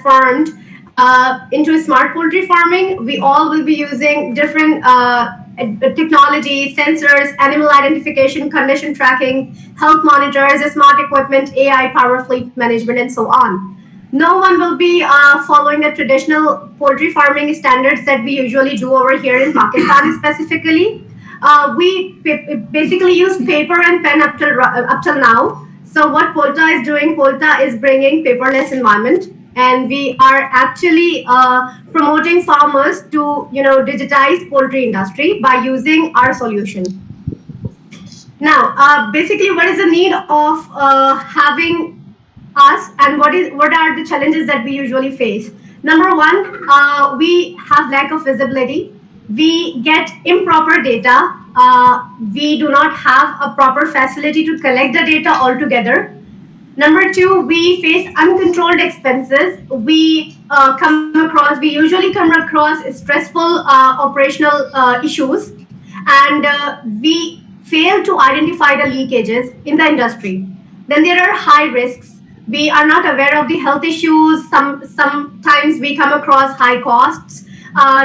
transformed into smart poultry farming. We all will be using different technology, sensors, animal identification, condition tracking, health monitors, smart equipment, AI, power fleet management, and so on. No one will be following the traditional poultry farming standards that we usually do over here in Pakistan specifically. Basically use paper and pen up till now. So what Poulta is doing, Poulta is bringing paperless environment, and we are actually promoting farmers to digitize poultry industry by using our solution. Now, basically, what is the need of having us, and what are the challenges that we usually face? Number one, we have lack of visibility. We get improper data. We do not have a proper facility to collect the data altogether. Number two, we face uncontrolled expenses. We usually come across stressful operational issues, and we fail to identify the leakages in the industry. Then there are high risks. We are not aware of the health issues. Sometimes we come across high costs.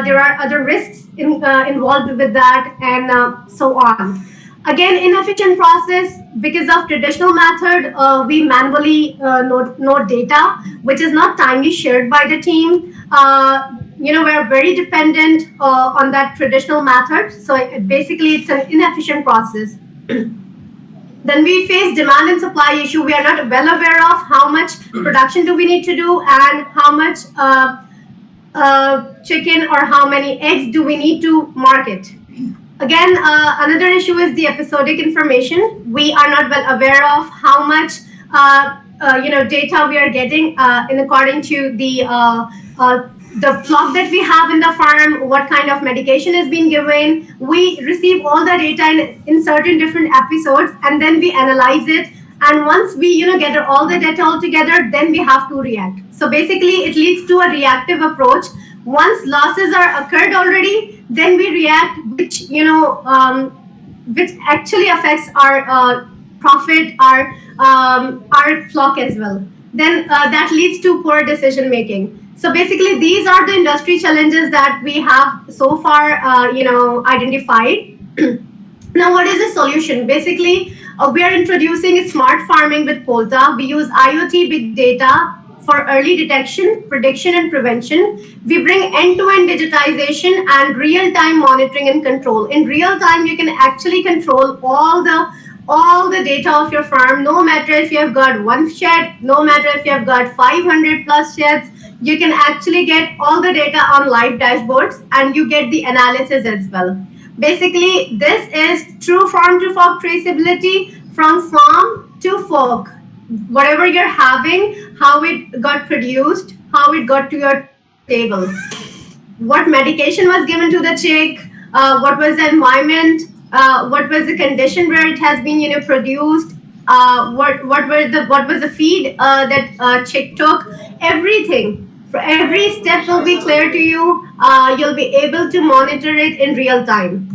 There are other risks involved with that, and so on. Again, inefficient process because of traditional method. We manually note data, which is not timely shared by the team. We're very dependent on that traditional method. So basically, it's an inefficient process. Then we face demand and supply issue. We are not well aware of how much production do we need to do, and how much chicken or how many eggs do we need to market. Again, another issue is the episodic information. We are not well aware of how much data we are getting in according to the flock that we have in the farm, what kind of medication is being given. We receive all the data in certain different episodes, and then we analyze it. And once we get all the data all together, then we have to react. So basically, it leads to a reactive approach. Once losses are occurred already, then we react, which actually affects our profit, our flock as well. Then that leads to poor decision making. So basically, these are the industry challenges that we have so far, identified. Now, what is the solution? Basically, we are introducing smart farming with Poulta. We use IoT big data for early detection, prediction, and prevention. We bring end-to-end digitization and real-time monitoring and control. In real time, you can actually control all the data of your farm. No matter if you have got one shed, no matter if you have got 500 plus sheds, you can actually get all the data on live dashboards, and you get the analysis as well. Basically, this is true farm to fork traceability from farm to fork. Whatever you're having, how it got produced, how it got to your table, what medication was given to the chick, what was the environment, what was the condition where it has been produced, what was the feed that chick took. Everything, for every step will be clear to you. You'll be able to monitor it in real time.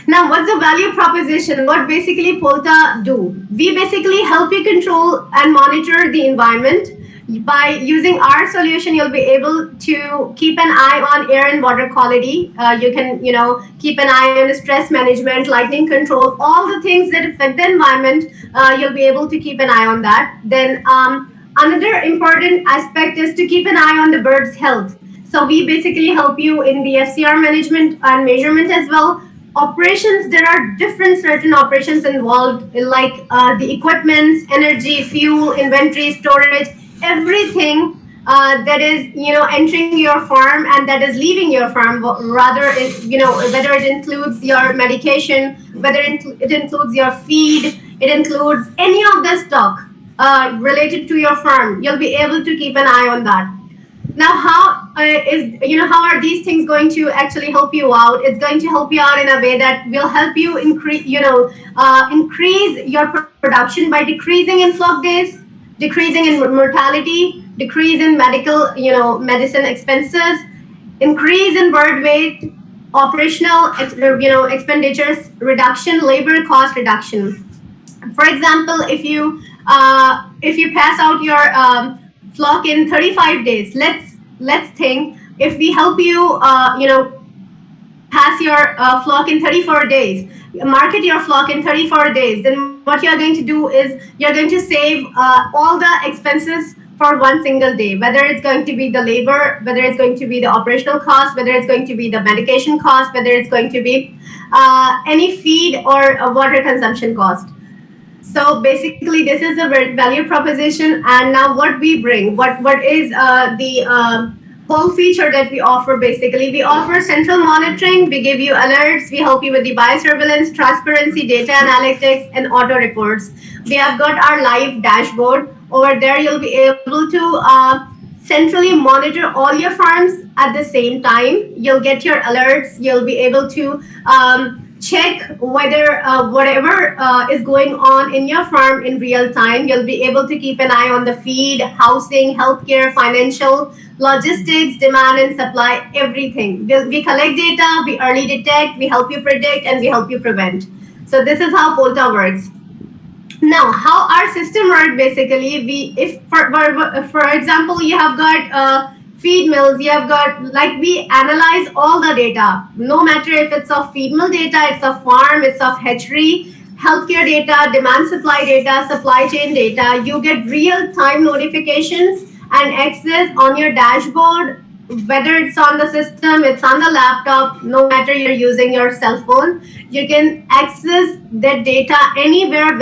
Now, what's the value proposition? What basically Poulta do? We basically help you control and monitor the environment. By using our solution, you'll be able to keep an eye on air and water quality. You can, keep an eye on stress management, lighting control, all the things that affect the environment. You'll be able to keep an eye on that. Then another important aspect is to keep an eye on the bird's health. So we basically help you in the FCR management and measurement as well. Operations, there are different certain operations involved, like the equipments, energy, fuel, inventory, storage, everything that is entering your farm and that is leaving your farm. Rather, whether it includes your medication, whether it includes your feed, it includes any of the stock related to your farm. You'll be able to keep an eye on that. Now, how are these things going to actually help you out? It's going to help you out in a way that will help you increase your production by decreasing in flock days, decreasing in mortality, decrease in medicine expenses, increase in bird weight, operational expenditures reduction, labor cost reduction. For example, if you pass out your flock in 35 days. Let's think, if we help you, pass your flock in 34 days, market your flock in 34 days, then what you're going to do is you're going to save all the expenses for one single day, whether it's going to be the labor, whether it's going to be the operational cost, whether it's going to be the medication cost, whether it's going to be any feed or water consumption cost. So basically, this is the value proposition. And now, what we bring, what is the whole feature that we offer? Basically, we offer central monitoring. We give you alerts. We help you with the biosurveillance, transparency, data analytics, and auto reports. We have got our live dashboard over there. You'll be able to centrally monitor all your farms at the same time. You'll get your alerts. You'll be able to check whether whatever is going on in your farm in real time. You'll be able to keep an eye on the feed, housing, healthcare, financial, logistics, demand and supply, everything. We collect data, we early detect, we help you predict, and we help you prevent. So this is how Poulta works. Now, how our system works, basically, we, if for example, you have got feed mills, you have got, like, we analyze all the data, no matter if it's of feed mill data, it's of farm, it's of hatchery, healthcare data, demand supply data, supply chain data. You get real time notifications and access on your dashboard, whether it's on the system, it's on the laptop, no matter you're using your cell phone, you can access that data anywhere,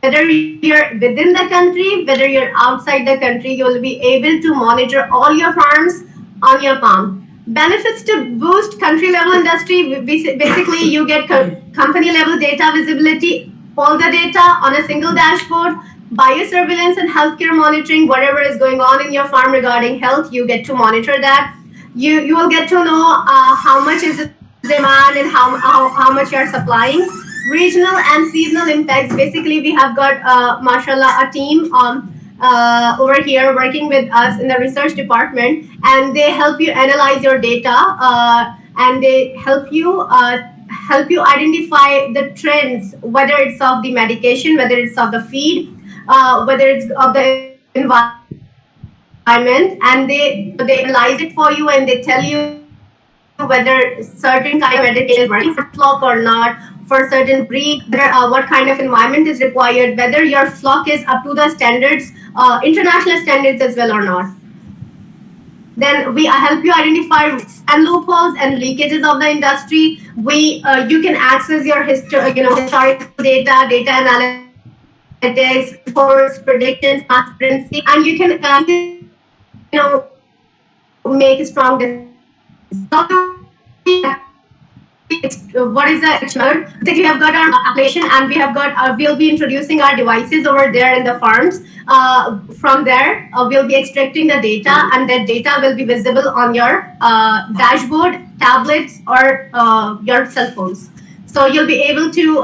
whether you're within the country, whether you're outside the country. You'll be able to monitor all your farms on your palm. Benefits to boost country level industry. Basically, you get company level data visibility, all the data on a single dashboard, biosurveillance and healthcare monitoring. Whatever is going on in your farm regarding health, you get to monitor that. You will get to know how much is the demand and how much you are supplying. Regional and seasonal impacts. Basically, we have got mashallah a team over here working with us in the research department, and they help you analyze your data, and they help you identify the trends, whether it's of the medication, whether it's of the feed, whether it's of the environment, and they analyze it for you, and they tell you whether certain kind of medication is working for certain flock or not, for certain breed, whether what kind of environment is required, whether your flock is up to the standards, international standards as well or not. Then we help you identify risks and loopholes and leakages of the industry. You can access your historical data, data analytics, reports, predictions, transparency, and you can make strong decisions. Now, what is the HMR? Basically, we have got our application, and we'll be introducing our devices over there in the farms. From there, we'll be extracting the data, and that data will be visible on your dashboard, tablets, or your cell phones. So you'll be able to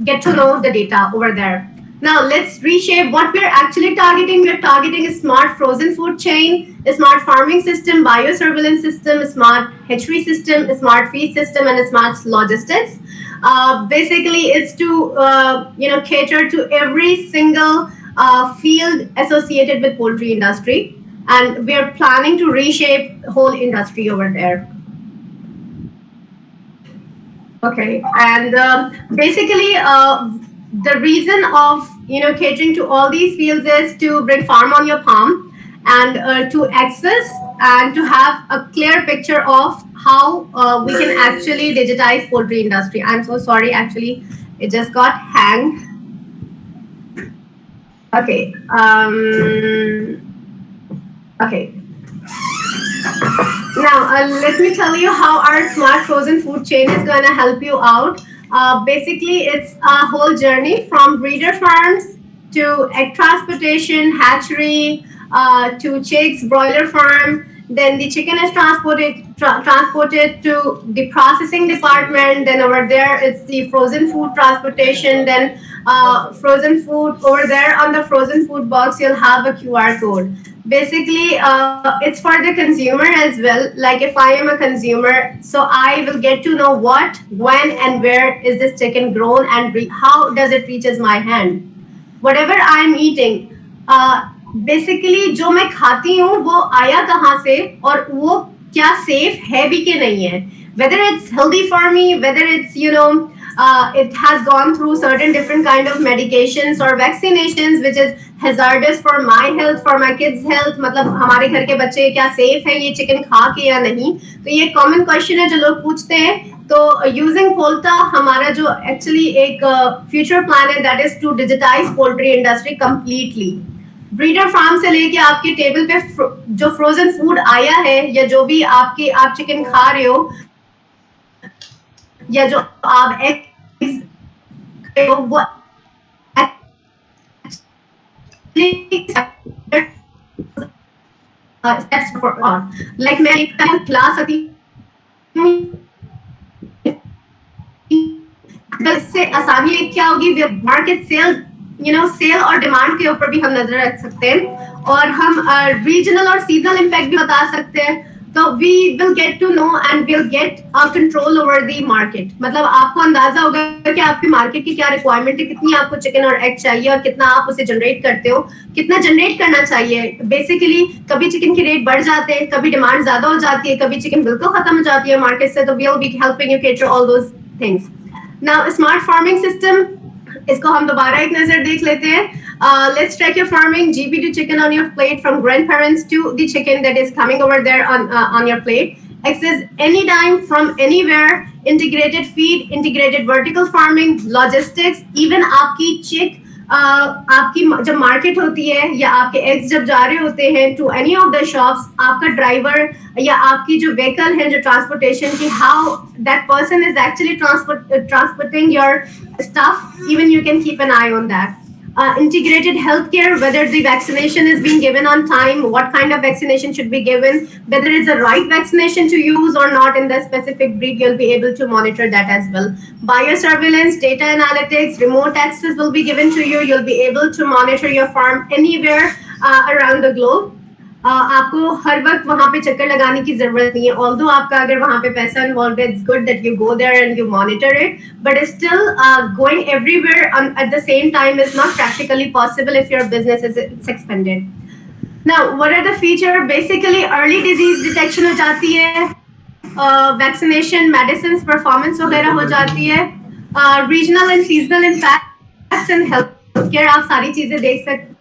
get to know the data over there. Now let's reshape what we're actually targeting. We're targeting a smart frozen food chain, a smart farming system, biosurveillance system, a smart hatchery system, a smart feed system, and a smart logistics. Basically, it's to cater to every single field associated with poultry industry, and we're planning to reshape the whole industry over there. Okay, and basically, the reason of catering to all these fields is to bring farm on your palm, and to access and to have a clear picture of how we can actually digitize poultry industry. I'm so sorry, actually, it just got hanged. Okay. Okay. Now, let me tell you how our smart frozen food chain is going to help you out. Basically, it's a whole journey from breeder farms to egg transportation, hatchery, to chicks, broiler farm. Then the chicken is transported to the processing department. Then over there, it's the frozen food transportation. Then frozen food, over there on the frozen food box, you'll have a QR code. Basically, it's for the consumer as well. Like, if I am a consumer, so I will get to know what, when, and where is this chicken grown, and how does it reaches my hand. Whatever I'm eating, basically जो मैं खाती हूँ वो आया कहाँ से, और वो क्या सेफ है भी कि नहीं है, whether it's healthy for me, whether it's it has gone through certain different kind of medications or vaccinations which is hazardous for my health, for my kids health, मतलब हमारे घर के बच्चे क्या सेफ है ये चिकन खा के या नहीं। तो ये कॉमन क्वेश्चन है जो लोग पूछते हैं। तो यूजिंग पोल्टा हमारा जो एक्चुअली एक फ्यूचर प्लान है, that is to digitize poultry industry completely. Breeder farm से लेके आपके टेबल पे जो फ्रोजन फूड आया है, या जो भी आपके आप चिकन खा रहे हो, या जो आप एग्स खा रहे हो, वो स्टेप्स फॉर लाइक मैं एक टाइम खिला सकती हूँ। इससे आसानी क्या होगी, मार्केट सेल सेल और डिमांड के ऊपर भी हम नजर रख सकते हैं, और हम रीजनल और सीजनल इम्पैक्ट भी बता सकते हैं। तो we will get to know and will get control over the market. मतलब आपको अंदाजा होगा कि आपकी मार्केट की क्या रिक्वायरमेंट है, कितनी आपको चिकन और एग चाहिए, और कितना आप उसे जनरेट करते हो, कितना जनरेट करना चाहिए। बेसिकली कभी चिकन के रेट बढ़ जाते हैं, कभी डिमांड ज्यादा हो जाती है, कभी चिकन बिल्कुल खत्म हो जाती है मार्केट से। तो we will be helping you cater all those things. Now smart farming system, इसको हम दोबारा एक नजर देख लेते हैं। Let's track your farming GP to chicken on your plate, from grandparents to the chicken that is coming over there on your plate. Access anytime from anywhere, integrated feed, integrated vertical farming, logistics, even आपकी chick आपकी जब market होती है, या आपके eggs जब जा रहे होते हैं to any of the shops, आपका ड्राइवर या आपकी जो व्हीकल है जो ट्रांसपोर्टेशन की, how that person is actually transporting your stuff, even you can keep an eye on that. Integrated healthcare, whether the vaccination is being given on time, what kind of vaccination should be given, whether it's the right vaccination to use or not in the specific breed, you'll be able to monitor that as well. Biosurveillance, data analytics, remote access will be given to you. You'll be able to monitor your farm anywhere around the globe. आपको हर वक्त वहां पे चक्कर लगाने की जरूरत नहीं है। ऑल्दो आपका अगर वहां पे पैसा इन्वॉल्व है, it's good that you go there and you monitor it, but still going everywhere at the same time is not practically possible if your business is expanded. Now what are the feature? Basically early disease detection हो जाती है, vaccination, medicine, performance वगैरह हो जाती है, regional and seasonal impacts in health care, आप सारी चीजें देख सकते हैं।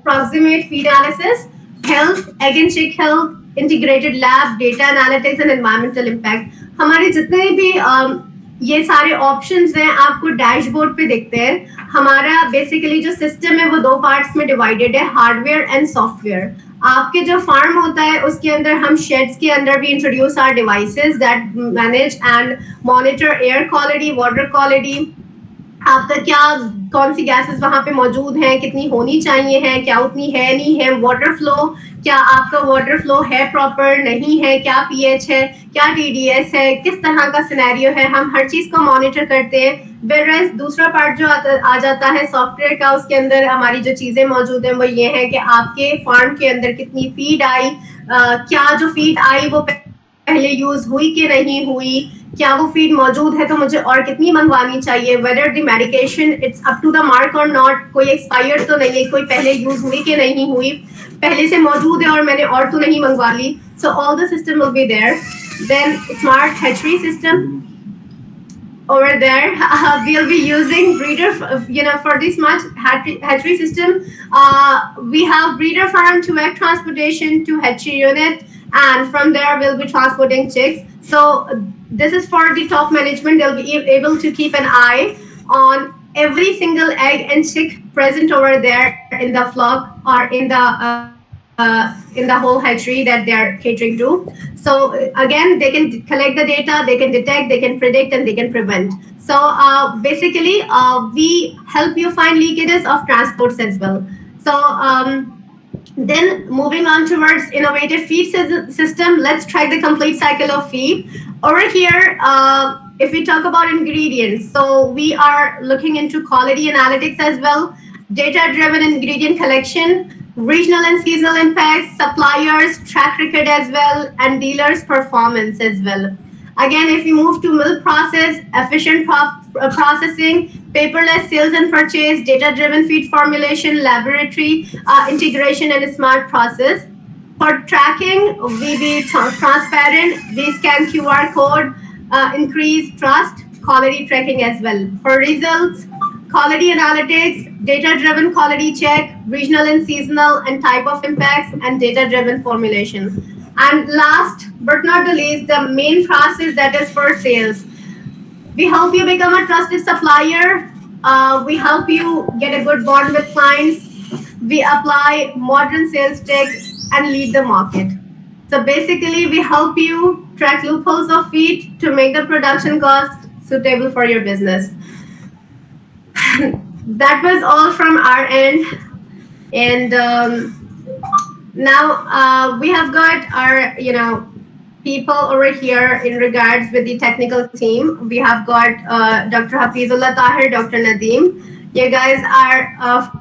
Proximate feed analysis, health, egg and chick health, integrated lab, data analytics and environmental impact. हमारे जितने भी ये सारे ऑप्शंस हैं आपको डैशबोर्ड पे दिखते हैं। हमारा बेसिकली जो सिस्टम है वो दो पार्ट्स में डिवाइडेड है, हार्डवेयर एंड सॉफ्टवेयर। आपके जो फार्म होता है उसके अंदर हम शेड्स के अंदर भी introduce our devices that manage and monitor air quality, water quality, आपका क्या कौन सी गैसेस वहां पे मौजूद हैं, कितनी होनी चाहिए है, क्या उतनी है नहीं है, वाटर फ्लो, क्या आपका वाटर फ्लो है प्रॉपर नहीं है, क्या पीएच है, क्या टीडीएस है, किस तरह का सिनेरियो है, हम हर चीज को मॉनिटर करते हैं। वेरएज दूसरा पार्ट जो आ जाता है सॉफ्टवेयर का, उसके अंदर हमारी जो चीजें मौजूद हैं वो ये है कि आपके फार्म के अंदर कितनी फीड आई, क्या जो फीड आई वो पहले यूज हुई कि नहीं हुई, क्या वो फीड मौजूद है तो मुझे और कितनी मंगवानी चाहिए, whether the medication it's up to the mark और नॉट, कोई एक्सपायर्ड तो नहीं है, कोई पहले यूज हुई कि नहीं हुई, पहले से मौजूद है और मैंने और तो नहीं मंगवा ली। So all the system will be there. Then smart hatchery system over there, we'll be using breeder, for this much hatchery system. We have breeder farm to egg transportation to hatchery unit, and from there we'll be transporting chicks. So this is for the top management. They'll be able to keep an eye on every single egg and chick present over there in the flock or in the whole hatchery that they are catering to. So again, they can collect the data, they can detect, they can predict, and they can prevent. So basically, we help you find leakages of transports as well. So then moving on towards innovative feed system, let's track the complete cycle of feed. Over here, if we talk about ingredients, so we are looking into quality analytics as well, data-driven ingredient collection, regional and seasonal impacts, suppliers, track record as well, and dealers' performance as well. Again, if you move to milk process, efficient processing, paperless sales and purchase, data-driven feed formulation, laboratory integration, and smart process. For tracking, we be transparent. We scan QR code, increase trust, quality tracking as well. For results, quality analytics, data-driven quality check, regional and seasonal and type of impacts, and data-driven formulation. And last but not the least, the main process that is for sales. We help you become a trusted supplier. We help you get a good bond with clients. We apply modern sales tech and lead the market. So basically, we help you track loopholes of feed to make the production cost suitable for your business. That was all from our end. And now we have got our, people over here in regards with the technical team. We have got Dr. Hafizullah Tahir, Dr. Nadeem. You guys are